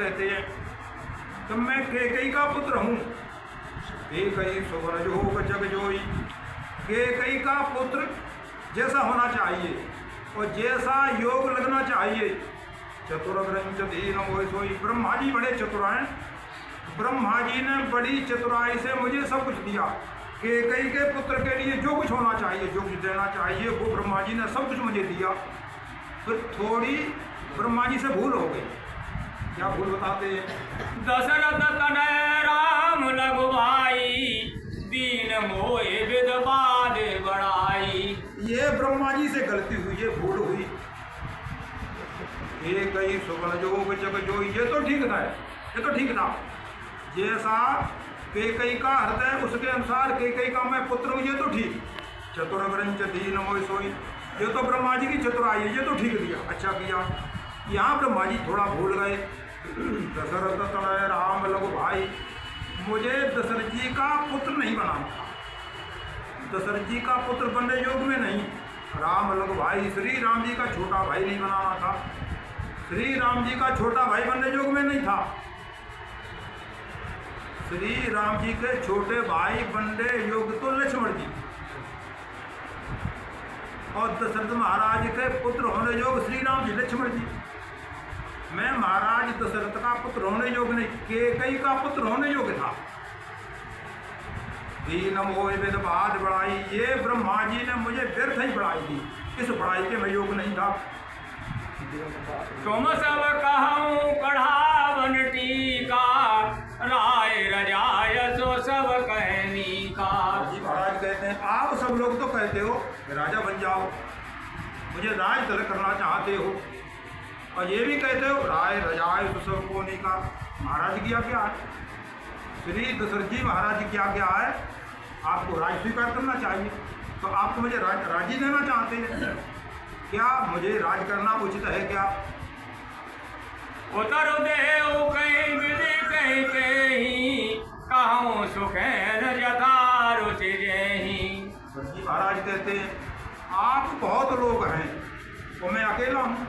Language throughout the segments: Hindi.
कहते हैं कि मैं कैकेयी का पुत्र हूँ। कैकेयी सुवन जोग जग जोई। कैकेयी का पुत्र जैसा होना चाहिए और जैसा योग लगना चाहिए। चतुरग्रंच दीन मोहि सोई। ब्रह्मा जी बड़े चतुर हैं। ब्रह्मा जी ने बड़ी चतुराई से मुझे सब कुछ दिया। कैकेयी के पुत्र के लिए जो कुछ होना चाहिए, जो कुछ देना चाहिए, वो ब्रह्मा जी ने सब कुछ मुझे दिया। फिर थोड़ी ब्रह्मा जी से भूल हो गई। क्या भूल बताते हैं? दशरथ तनय राम लगुभाई, दीन मोहि विदबाद बढ़ाई। ये ब्रह्मा जी से गलती हुई, ये भूल हुई। कैकेयी सुवन जोग जग जोई। ये तो ठीक था, ये तो ठीक था। जैसा कैकेयी का हृदय उसके अनुसार कैकेयी का मैं पुत्र हूँ, ये तो ठीक। चतुरग्रंच दीन मोहि सोई। ये तो ब्रह्मा जी की चतुराई है, ये तो ठीक दिया, अच्छा किया। यहाँ ब्रह्मा जी थोड़ा भूल गए। दशरथ तनय राम लगुभाई। मुझे दशरथ जी का पुत्र नहीं बनाना था। दशरथ जी का पुत्र बनने योग में नहीं। राम लगुभाई, श्री राम जी का छोटा भाई नहीं बनाना था। श्री राम जी का छोटा भाई बनने योग में नहीं था। श्री राम जी के छोटे भाई बनने योग तो लक्ष्मण जी और दशरथ महाराज के पुत्र होने योग श्री राम जी, लक्ष्मण जी। मैं महाराज दशरथ का पुत्र होने योग नहीं, कैकेयी का पुत्र होने योग्य था। दीन मोहि विदबाद बढ़ाई। ये ब्रह्मा जी ने मुझे व्यर्थ ही बढ़ाई दी, इस बढ़ाई के मैं योग नहीं था। तुम सब कहूँ कढ़ावन टीका, राय रजाय सो सब कहनी का। जी महाराज कहते हैं, आप सब लोग तो कहते हो कि राजा बन जाओ, मुझे राज तलक करना चाहते हो, और ये भी कहते हो राय रजाय सो सब कहनी का। महाराज किया क्या है? श्री दशरथ जी महाराज जी क्या क्या है? आपको राज स्वीकार करना चाहिए, तो आप तो मुझे राज ही देना चाहते हैं। क्या मुझे राज करना उचित है क्या? उतर देव कहीं विधि कहीं कहीं, कहूँ सुखैन यथा रुचि जेहि। जी महाराज कहते हैं, आप बहुत लोग हैं तो मैं अकेला हूँ।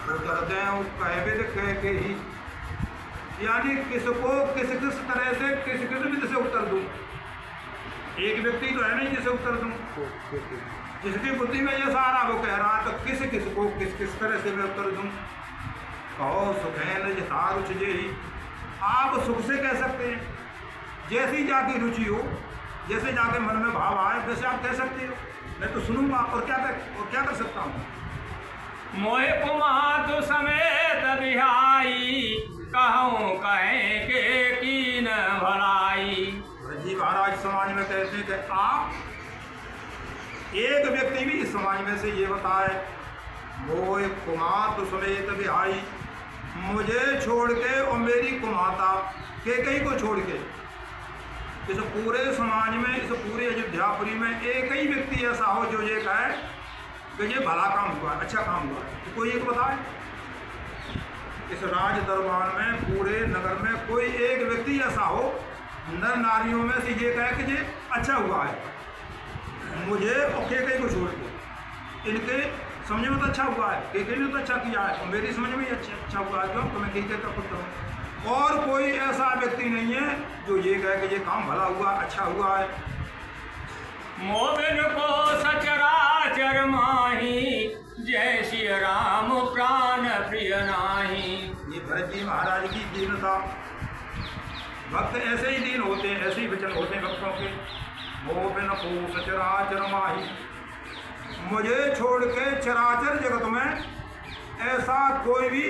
उतर देव कह विधि कह के ही, यानी किसको किस किस तरह से किस किस विधि से उत्तर दूँ। एक व्यक्ति तो है नहीं जिसे उत्तर दूँ। जिसकी बुद्धि में ये सारा वो कह रहा है, तो किस किस को किस किस तरह से मैं उत्तर दूँ। कहो सुखैन यथा रुचि जेहि। आप सुख से कह सकते हैं, जैसी जाकी रुचि हो, जैसे जाके मन में भाव आए वैसे आप कह सकते हो। मैं तो सुनूंगा और क्या कर सकता हूँ। मोहि कुमातु समेत बिहाई, कहूँ कहें के कीन भलाई। जी महाराज समाज में कहते हैं कि आप एक व्यक्ति भी इस समाज में से ये बताए, मोहि कुमातु समेत बिहाई, मुझे छोड़ के और मेरी कुमाता कैकेयी को छोड़ के इस पूरे समाज में, इस पूरे अयोध्यापुरी में एक ही व्यक्ति ऐसा हो जो ये कहे कि ये भला काम हुआ, अच्छा काम हुआ, तो कोई एक बताए। इस राज दरबार में पूरे नगर में कोई एक व्यक्ति ऐसा हो नर नारियों में से ये कहे कि ये अच्छा हुआ है, मुझे और कैकेयी को छोड़ के। इनके समझ में तो अच्छा हुआ है, कैकेयी ने तो अच्छा किया है, और मेरी समझ में अच्छा हुआ है, क्यों? तो मैं कैकेयी का पुत्र हूँ। और कोई ऐसा व्यक्ति नहीं है जो ये कहे कि ये काम भला हुआ, अच्छा हुआ है। मोबिन को सचराचर माही, जय श्री राम प्राण प्रिय नाही। ये भरत जी महाराज की दीनता। भक्त ऐसे ही दीन होते हैं, ऐसे ही वचन होते हैं भक्तों के। मोबिन को सचराचर माही, मुझे छोड़ के चराचर जगत में ऐसा कोई भी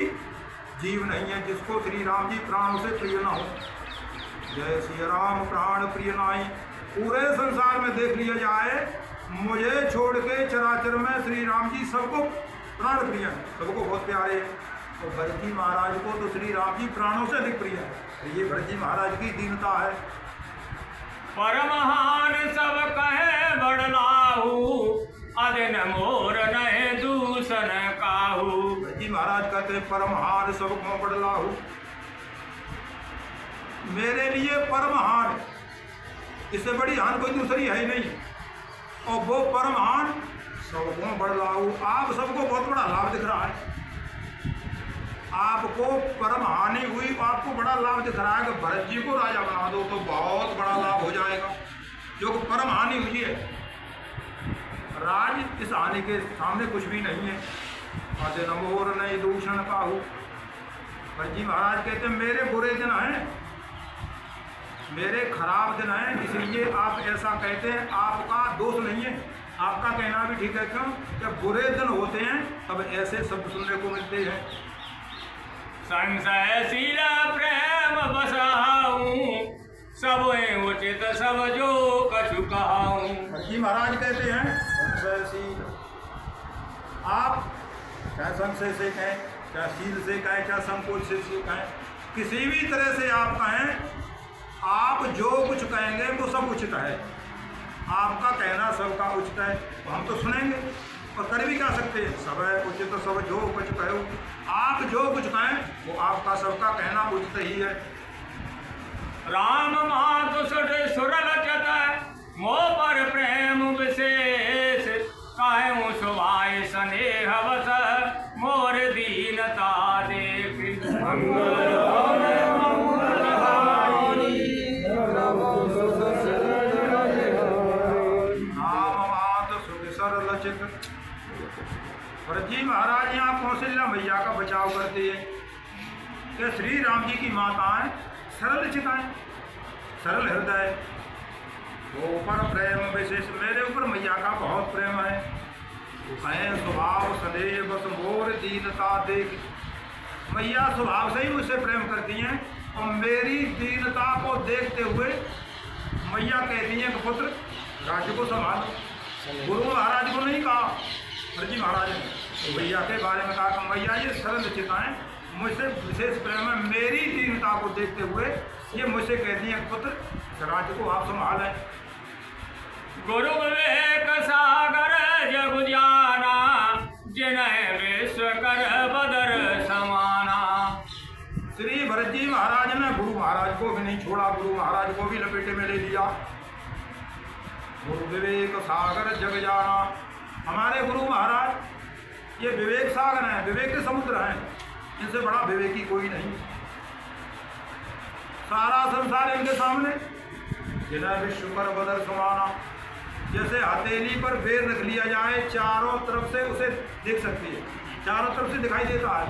जीव नहीं है जिसको श्री राम जी प्राणों से प्रिय ना हो। जय श्री राम प्राण प्रिय नाही। पूरे संसार में देख लिया जाए, मुझे छोड़ के चराचर में श्री राम जी सबको प्राण प्रिय है, सबको बहुत प्यारे हैं। और भरत जी महाराज को तो श्री राम जी प्राणों से अधिक प्रिय है। ये भरत जी महाराज की दीनता है। परमहान सब कहे बड़लाहू, अदिन मोर नहे दूषण काहू। भरत जी महाराज कहते हैं, परमहान सब को बड़लाहू, मेरे लिए परमहान, इससे बड़ी हान कोई दूसरी है ही नहीं। और वो परमहान सबको बड़लाहू, आप सबको बहुत बड़ा लाभ दिख रहा है। आपको परम हानि हुई, आपको बड़ा लाभ दिख रहा है कि भरत जी को राजा बना दो तो बहुत बड़ा लाभ हो जाएगा, जो कि परम हानि हुई है। राज इस हानि के सामने कुछ भी नहीं है। अजय नमोर नहीं दूषण काहू। भरत जी महाराज कहते हैं मेरे बुरे दिन हैं, मेरे खराब दिन हैं, इसलिए आप ऐसा कहते हैं। आपका दोष नहीं है, आपका कहना भी ठीक है। क्यों? जब बुरे दिन होते हैं तब ऐसे शब्द सुनने को मिलते हैं। संशयशील प्रेम बसाऊं, सब उचित सब जो कछु कहाऊं। जी महाराज कहते हैं संशयशील, आप चाहे संशय से कहें, चाहे शील से कहें, चाहे संकोच से कहें, किसी भी तरह से आप कहें, आप जो कुछ कहेंगे वो सब उचित है। आपका कहना सबका उचित है, तो हम तो सुनेंगे और कर भी क्या सकते हैं। सब है उचित सब जो कुछ कहो, आप जो कुछ कहें वो आपका सबका कहना उचित ही है। राम मातु सुरलचत मोह पर प्रेम विशेष, काहूँ सुभाय स्नेह बस मोर दीनता देख। भरत जी महाराज यहाँ कौशल्या मैया का बचाव करते हैं कि श्री राम जी की माताएं सरल चिताएं, सरल हृदय, वो पर प्रेम विशेष, मेरे ऊपर मैया का बहुत प्रेम है। कहें स्वभाव सदैव बस मोर दीनता देख। मैया स्वभाव से ही मुझसे प्रेम करती हैं और मेरी दीनता को देखते हुए मैया कहती हैं कि पुत्र राज्य को संभालो। गुरु महाराज को नहीं कहा, भरत जी महाराज ने मैया के बारे में कहा कि मैया ये सरल चिताएं मुझसे विशेष प्रेम है, मेरी दीनता को देखते हुए ये मुझसे कहती हैं पुत्र राज्य को आप संभालें। गुरु विवेक सागर जग जाना, जिन्हें विश्व कर बदर समाना। श्री भरत जी महाराज ने गुरु महाराज को भी नहीं छोड़ा, गुरु महाराज को भी लपेटे में ले लिया। गुरु विवेक सागर जग जाना, हमारे गुरु महाराज ये विवेक सागर हैं, विवेक के समुद्र हैं, इनसे बड़ा विवेकी कोई नहीं। सारा संसार इनके सामने, जिन्हें विश्व कर बदर समाना, जैसे हथेली पर बेर रख लिया जाए चारों तरफ से उसे देख सकती है, चारों तरफ से दिखाई देता है।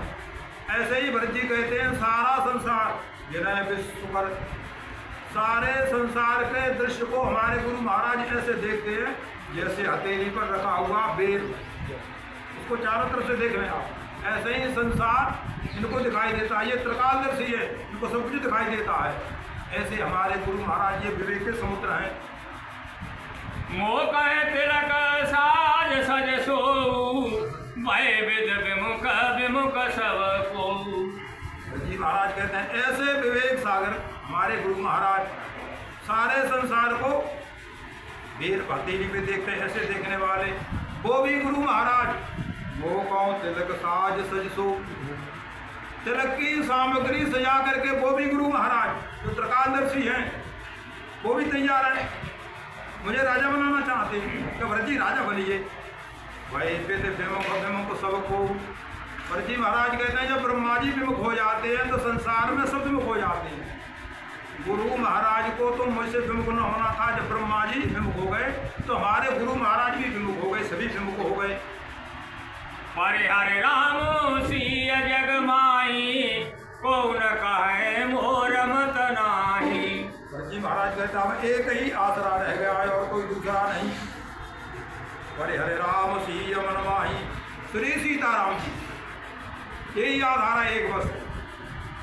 ऐसे ही भरत जी कहते हैं सारा संसार जिन्हें विश्व कर, सारे संसार के दृश्य को हमारे गुरु महाराज ऐसे देखते हैं जैसे हथेली पर रखा हुआ बेर, उसको चारों तरफ से देख रहे हैं आप। ऐसे ही संसार इनको दिखाई देता है, ये त्रिकालदर्शी है, इनको सब कुछ दिखाई देता है। ऐसे हमारे गुरु महाराज ये विवेक के समुद्र हैं। मोह कहे तिलक साज सज सो, मैं विद विमुख विमुख सब को। जी महाराज कहते हैं ऐसे विवेक सागर हमारे गुरु महाराज सारे संसार को बेर हथेली पे देखते हैं, ऐसे देखने वाले वो भी गुरु महाराज। वो कौन तिलक साज सज सो, तिलक की सामग्री सजा करके वो भी गुरु महाराज जो त्रिकालदर्शी हैं वो भी तैयार है, मुझे राजा बनाना चाहते हैं कि भरत जी राजा बनिए। भाई विद विमुख विमुख सबको। भरत जी महाराज कहते हैं जब ब्रह्मा जी विमुख हो जाते हैं तो संसार में सब विमुख हो जाते हैं। गुरु महाराज को तो मुझसे विमुख न होना था, जब ब्रह्मा जी विमुख हो गए तो हमारे गुरु महाराज भी विमुख हो गए, सभी विमुख हो गए। हरे हरे राम सिय जग माई, कौन कहे मोर मत नाही। भरत जी महाराज कहते हैं एक ही आसरा रह गया है और कोई दूसरा नहीं। हरे हरे राम सिय मन माही, श्री सीताराम जी यही आधार है एक बस,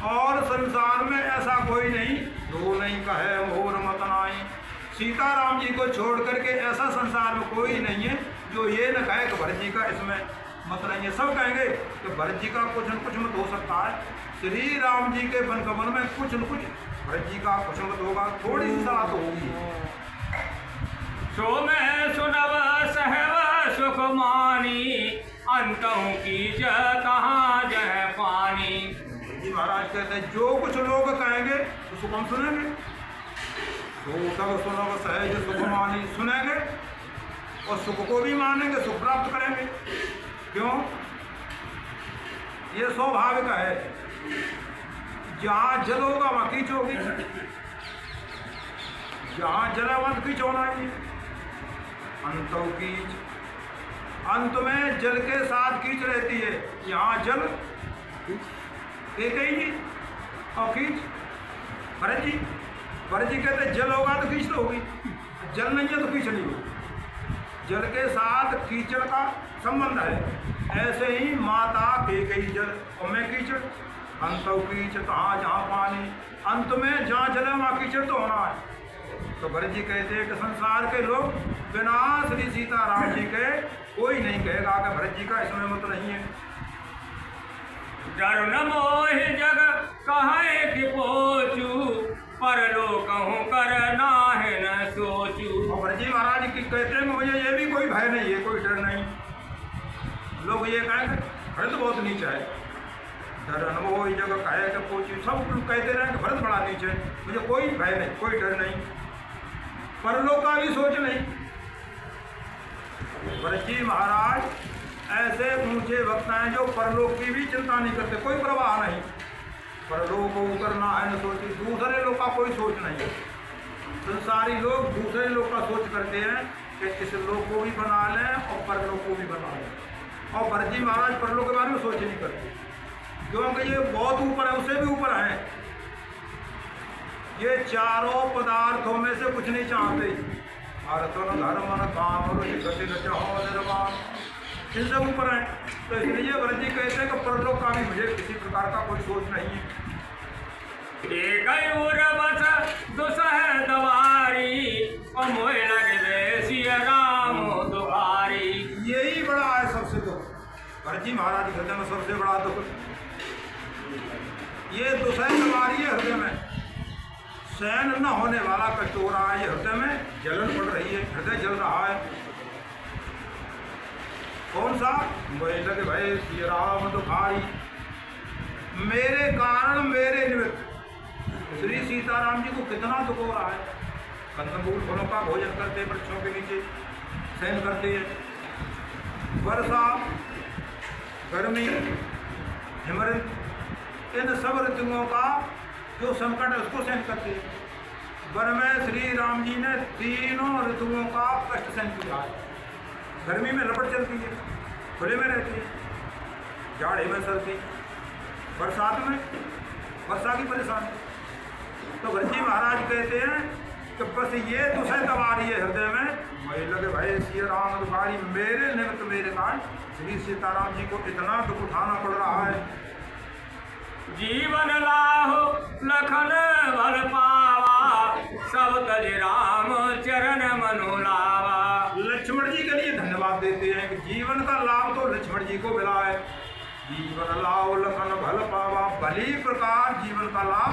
और संसार में ऐसा कोई नहीं जो नहीं कहे मोर मत नाही। सीताराम जी को छोड़ करके ऐसा संसार में कोई नहीं है जो ये न कहे कि भरत जी का इसमें मत नहीं है। सब कहेंगे कि भरत जी का कुछ न कुछ मत हो सकता है, श्री राम जी के वन कमल में कुछ न कुछ भरत जी का कुछ मत होगा, थोड़ी सी सलाह तो होगी। सो मैं सुनव सहव सुख मानी, अंतों की कहाँ जह पानी। जी महाराज कहते हैं जो कुछ लोग कहेंगे तो सुख हम सुनेंगे, तो सब सुनव सहज सुख मानी, सुनेंगे और सुख को भी मानेंगे, सुख प्राप्त करेंगे। क्यों? ये स्वाभाविक है। जहाँ जल होगा वहाँ कीच होगी, जहाँ जल है वहाँ कीच होना ही। अंतो कीच, अंत में जल के साथ कीच रहती है। यहाँ जल एक ही जी और कीच। भरत जी कहते जल होगा तो कीच तो होगी, जल नहीं है तो कीच नहीं होगी। जल के साथ कीचड़ का संबंध है। ऐसे ही माता के कई जल और मैं कीचड़। अंतो कीच, कहाँ जहाँ पानी, अंत में जहाँ जल है वहाँ कीचड़ तो होना है। तो भरत जी कहते हैं कि संसार के लोग बिना श्री सीताराम जी के कोई नहीं कहेगा कि भरत जी का इसमें मत नहीं है। डर न मोहि जग कहे कि पोचू, परलोकहु कर नाहि न सोचू। और भरत जी महाराज की कहते हैं कि मुझे ये भी कोई भय नहीं है, कोई डर नहीं। लोग ये कहेंगे भरत बहुत नीचा है, डर न मोहि जग कहे कि पोचू। सब लोग कहते रहे कि भरत बड़ा नीचे, मुझे कोई भय नहीं, कोई डर नहीं, परलोक का भी सोच नहीं। भरत जी महाराज ऐसे ऊंचे भक्त हैं जो परलोक की भी चिंता नहीं करते, कोई प्रवाह नहीं। परलोक को करना है न सोची, दूसरे लोग का कोई सोच नहीं है। संसारी लोग दूसरे लोग का सोच करते हैं कि इस लोक को भी बना लें और परलोक को भी बना लें। और भरत जी महाराज परलोक के बारे में सोच नहीं करते, क्योंकि ये बहुत ऊपर है, उससे भी ऊपर है। ये चारों पदार्थों में से कुछ नहीं चाहते। अर्थ धर्म न काम गति न चाहो निर्वाण, इनसे ऊपर है। तो इसलिए भरत जी कहते हैं कि परलोक का भी मुझे किसी प्रकार का कोई सोच नहीं है। बस दुसह दवारी, और मोह लगे सिया राम दुआरी। यही बड़ा है सबसे दुख। भरत जी महाराज हृदय में सबसे बड़ा दुख ये दुसह दवारी है। हृदय में सहन न होने वाला कष्ट हो रहा है, ये हृदय में जलन पड़ रही है, हृदय जल रहा है। कौन सा? मोह लगे भय सिया राम दुखारी, मेरे कारण मेरे निमित्त श्री सीताराम जी को कितना दुख हो रहा है। कंदमूल फलों का भोजन करते, वृक्षों के नीचे सहन करते हैं। वर्षा, गर्मी, हिमऋतु, इन सब ऋतुओं का जो संकट है उसको सहन करते हैं। वन में श्री राम जी ने तीनों ऋतुओं का कष्ट सहन किया है। गर्मी में लपट चलती है, खुले में रहती है, जाड़े में सर्दी, बरसात में वर्षा की परेशानी। तो भरत जी महाराज कहते हैं कि बस ये दुसह दवारी है हृदय में, वही लगे भाई सिया राम दुखारी, मेरे निमित्त मेरे कारण श्री सीताराम जी को इतना दुख उठाना पड़ रहा है। जीवन लाहो लखन भल पावा, सब तज राम चरण मनु लावा। लक्ष्मण जी के लिए धन्यवाद देते हैं कि जीवन का लाभ तो लक्ष्मण जी को मिला है। जीवन लाभ लखन भल पावा, भली प्रकार जीवन का लाभ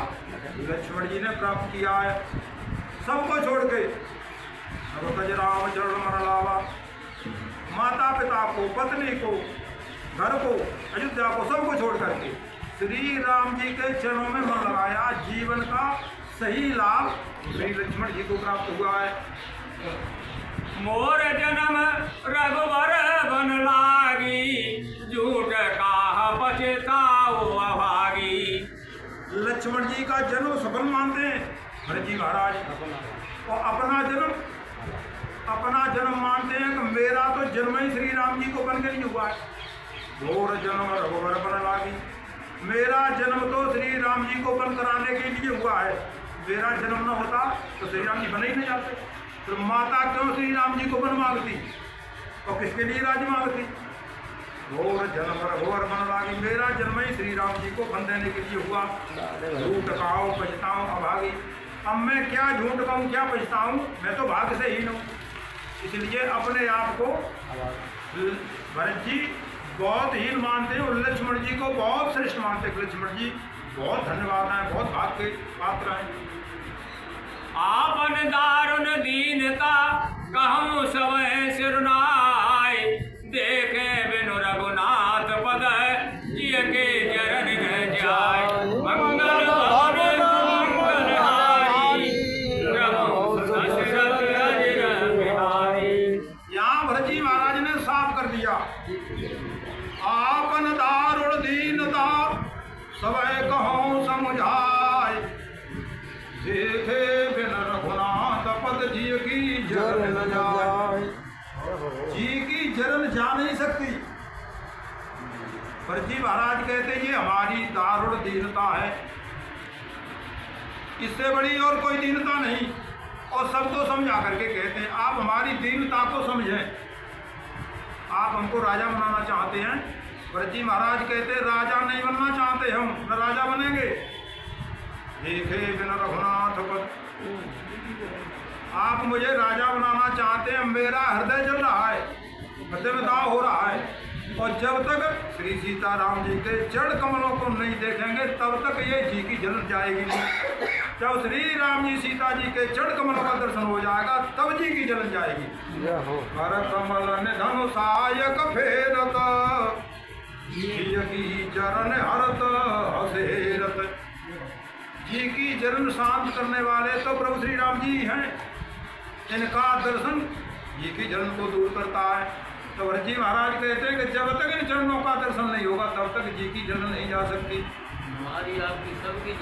लक्ष्मण जी ने प्राप्त किया है। सबको छोड़ के सब तज राम चरण मन लावा, माता पिता को, पत्नी को, घर को, अयोध्या को, सबको छोड़ करके श्री राम जी के चरणों में मन लगाया। जीवन का सही लाभ श्री लक्ष्मण जी को प्राप्त हुआ है। मोर जन्म रघुवर बन लागी, झूठ काह पछताओ अभागी। लक्ष्मण जी का जन्म सफल मानते हैं भरत जी महाराज, और अपना जन्म मानते हैं कि मेरा तो जन्म ही श्री राम जी को बन के नहीं हुआ है। मोर जन्म रघुवर बन लागी, मेरा जन्म तो श्री राम जी को बन कराने के लिए हुआ है। मेरा जन्म न होता तो श्री राम जी बने ही नहीं जाते। तो माता क्यों श्री राम जी को बन मांगती और किसके लिए राज्य मांगती? मोर जन्म रघुवर बन लागी, मेरा जन्म ही श्री राम जी को बन देने के लिए हुआ। झूठ कहो पछताऊं अभागी, अब मैं क्या झूठ कहूँ, क्या पछताऊं, मैं तो भाग्य से हीन हूँ। इसलिए अपने आप को भरत जी बहुत हीन मानते हैं और लक्ष्मण जी को बहुत श्रेष्ठ मानते हैं। लक्ष्मण जी बहुत धन्यवाद हैं, बहुत भाग्य के पात्र हैं। आपन दारुण दीनता कहूँ सब सिरुनाय, देखे बिनु रघुनाथ पद जिय के चरण न जाय। मंगल भवन मंगलहारी, प्रभु दशरथ अजर बिहारी। यहाँ भरत जी महाराज ने साफ कर दिया, आपन दारुण दीनता सब कहूँ समुझाए, देखे बिन रघुनाथ पद जी की जरन न जाए। जी की जरन जा नहीं सकती। पर जी महाराज कहते ये हमारी दारुण दीनता है, इससे बड़ी और कोई दीनता नहीं। और सबको समझा करके कहते हैं आप हमारी दीनता को समझें। आप हमको राजा बनाना चाहते हैं, पर जी महाराज कहते राजा नहीं बनना चाहते हम, न राजा बनेंगे। देखे बिन रघुनाथ पद, आप मुझे राजा बनाना चाहते हैं, मेरा हृदय जल रहा है, हृदय में दाव हो रहा है। और जब तक श्री सीताराम जी के जड़ कमलों को नहीं देखेंगे तब तक ये जी की जलन जाएगी नहीं। जब श्री राम जी सीता जी के जड़ कमलों का दर्शन हो जाएगा तब जी की जलन जाएगी। कर कमल निधन सायक फेरत, जी की जरन हरत हसेरत। जी की जलन शांत करने वाले तो प्रभु श्री राम जी हैं। इनका दर्शन जी की जलन को दूर करता है। तो व्रत जी महाराज कहते हैं कि जब तक इन चरणों का दर्शन नहीं होगा तब तक जी की जलन नहीं जा सकती। हमारी आपकी सबकी